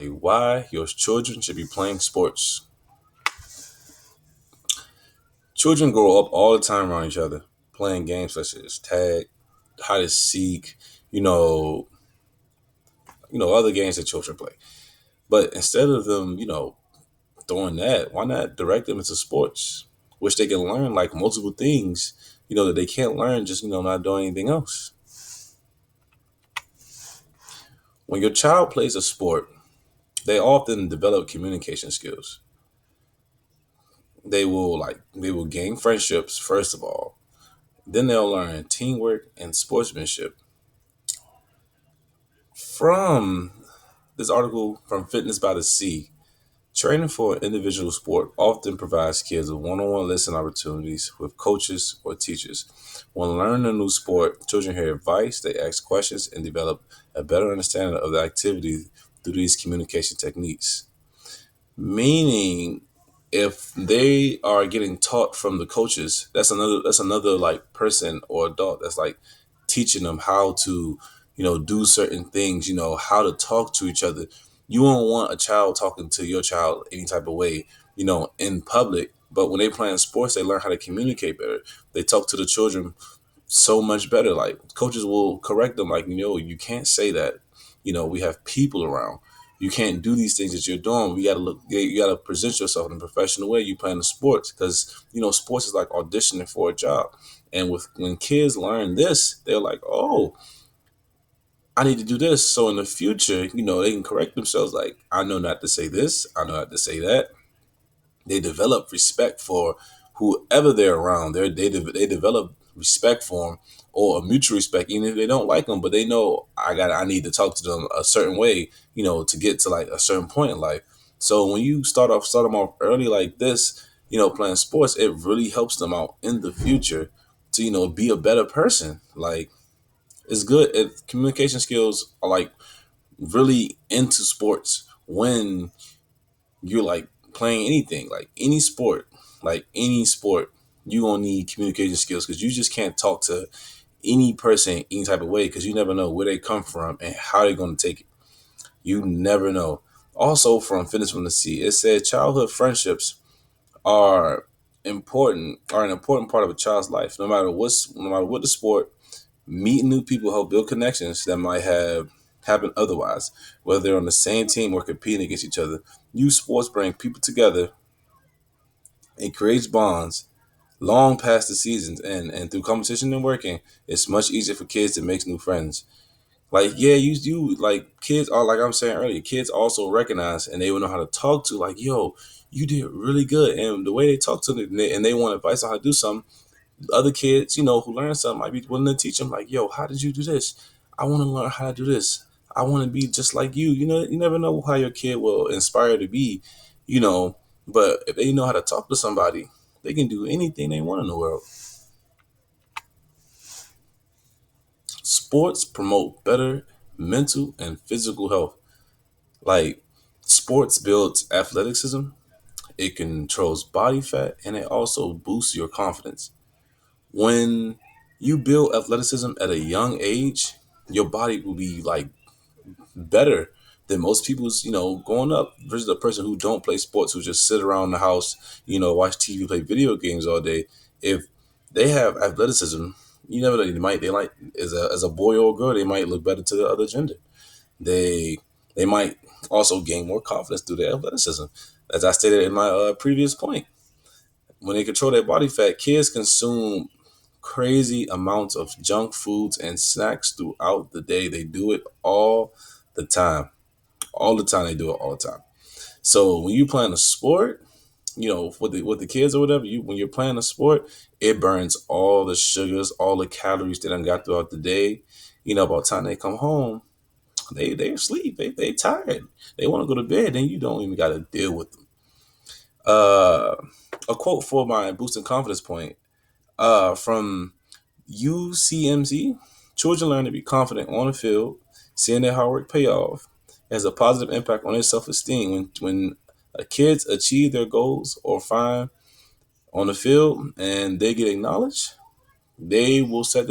Why your children should be playing sports. Children grow up all the time around each other, playing games such as tag, hide and seek, you know, other games that children play. But instead of them, doing that, why not direct them into sports, which they can learn like multiple things, that they can't learn just, not doing anything else. When your child plays a sport, they often develop communication skills. They will gain friendships first of all. Then they'll learn teamwork and sportsmanship. From this article from Fitness by the Sea, training for an individual sport often provides kids with one-on-one lesson opportunities with coaches or teachers. When learning a new sport, children hear advice, they ask questions, and develop a better understanding of the activity through these communication techniques. Meaning, if they are getting taught from the coaches, that's another like person or adult that's like teaching them how to, do certain things, how to talk to each other. You won't want a child talking to your child any type of way, in public. But when they play in sports, they learn how to communicate better. They talk to the children so much better. Like coaches will correct them, like, you can't say that. We have people around. You can't do these things that you're doing. You gotta present yourself in a professional way. You playing the sports because sports is like auditioning for a job. And when kids learn this, they're like, oh, I need to do this. So in the future, they can correct themselves. Like, I know not to say this. I know not to say that. They develop respect for whoever they're around. They develop respect for them or a mutual respect, even if they don't like them. But they know I need to talk to them a certain way, to get to like a certain point in life. So when you start them off early like this, playing sports, it really helps them out in the future to be a better person. Like it's good. Communication skills are like really into sports when you're like playing anything, like any sport, you gonna need communication skills because you just can't talk to any person any type of way because you never know where they come from and how they're gonna take it. You never know. Also, from Fitness from the Sea, it said childhood friendships are are an important part of a child's life. No matter what the sport, meeting new people help build connections that might have happened otherwise, whether they're on the same team or competing against each other. Youth sports bring people together and creates bonds long past the seasons and through competition and working, it's much easier for kids to make new friends. Like, yeah, you like kids are like I'm saying earlier, kids also recognize and they will know how to talk to like, yo, you did really good. And the way they talk to them and they want advice on how to do something, other kids, who learn something might be willing to teach them like, yo, how did you do this? I want to learn how to do this. I want to be just like you. You never know how your kid will inspire to be, you know, but if they know how to talk to somebody, they can do anything they want in the world. Sports promote better mental and physical health. Like sports builds athleticism, it controls body fat, and it also boosts your confidence. When you build athleticism at a young age, your body will be like better than most people's, growing up versus a person who don't play sports, who just sit around the house, watch TV, play video games all day. If they have athleticism, you never know, they like as a boy or a girl, they might look better to the other gender. They they might also gain more confidence through their athleticism. As I stated in my previous point, when they control their body fat, kids consume crazy amounts of junk foods and snacks throughout the day. They do it all the time. All the time they do it all the time. So when you playing a sport, with the kids or whatever, when you're playing a sport, it burns all the sugars, all the calories that I got throughout the day. By the time they come home, they asleep. They tired. They want to go to bed, and you don't even got to deal with them. Uh, a quote for my boosting confidence point. From UCMC, children learn to be confident on the field, seeing their hard work pay off. It has a positive impact on their self-esteem. When kids achieve their goals or find on the field and they get acknowledged, they will set